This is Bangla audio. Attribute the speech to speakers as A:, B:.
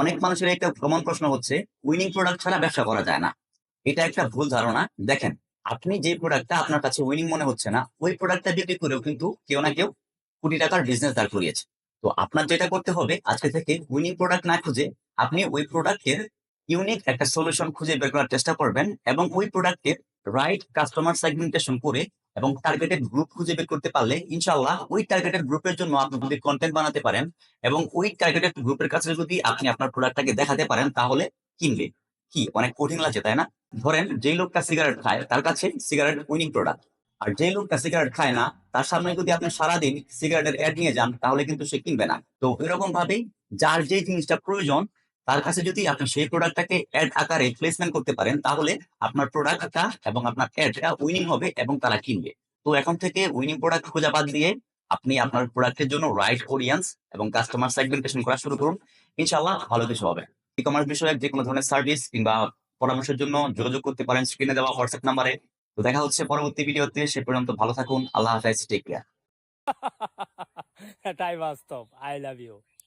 A: অনেক মানুষের একটা কমন প্রশ্ন হচ্ছে, উইনিং প্রোডাক্ট ছাড়া ব্যবসা করা যায় না। এটা একটা ভুল ধারণা। দেখেন, আপনি যে প্রোডাক্টটা আপনার কাছে উইনিং মনে হচ্ছে না, ওই প্রোডাক্টটা বিক্রি করেও কিন্তু কেউ না কেউ কোটি টাকার বিজনেস দাঁড় করিয়েছে। তো আপনার যেটা করতে হবে, আজকে থেকে উইনিং প্রোডাক্ট না খুঁজে আপনি ওই প্রোডাক্টের ইউনিক একটা সলিউশন খুঁজে বের করার চেষ্টা করবেন, এবং ওই প্রোডাক্টের রাইট কাস্টমার সেগমেন্টেশন করে এবং টার্গেটেড গ্রুপ খুঁজে বের করতে পারলে ইনশাল্লাহ ওই টার্গেটেড গ্রুপের জন্য আপনি যদি কন্টেন্ট বানাতে পারেন এবং ওই টার্গেটেড গ্রুপের কাছে যদি আপনি আপনার প্রোডাক্টটাকে দেখাতে পারেন, তাহলে কিনবে। কি অনেক কঠিন লাগছে, তাই না? ধরেন, যেই লোকটা সিগারেট খায় তার কাছে সিগারেট উইনিং প্রোডাক্ট। আর যে লোকটা সিগারেট খায় না, তার সামনে যদি আপনি সারাদিন সিগারেটের অ্যাড নিয়ে যান, তাহলে কিন্তু সে কিনবে না। তো এরকম ভাবেই যার যে জিনিসটা প্রয়োজন, তার কাছে যদি আপনি সেই প্রোডাক্টটাকে অ্যাড আকারে প্লেসমেন্ট করতে পারেন, তাহলে আপনার প্রোডাক্টটা এবং আপনার অ্যাডটা উইনিং হবে এবং তারা কিনবে। তো এখন থেকে উইনিং প্রোডাক্ট খোঁজা বাদ দিয়ে আপনি আপনার প্রোডাক্টের জন্য রাইট অডিয়েন্স এবং কাস্টমার সেগমেন্টেশন করা শুরু করুন। ইনশাআল্লাহ ভালো কিছু হবে। ই কমার্স বিষয়ে যে কোনো ধরনের সার্ভিস কিংবা পরামর্শের জন্য যোগাযোগ করতে পারেন স্ক্রিনে দেওয়া হোয়াটসঅ্যাপ নাম্বারে। তো দেখা হচ্ছে পরবর্তী ভিডিওতে। সে পর্যন্ত ভালো থাকুন। আল্লাহ হাফেজ। Take care.
B: এটাই বাস্তব। I love you.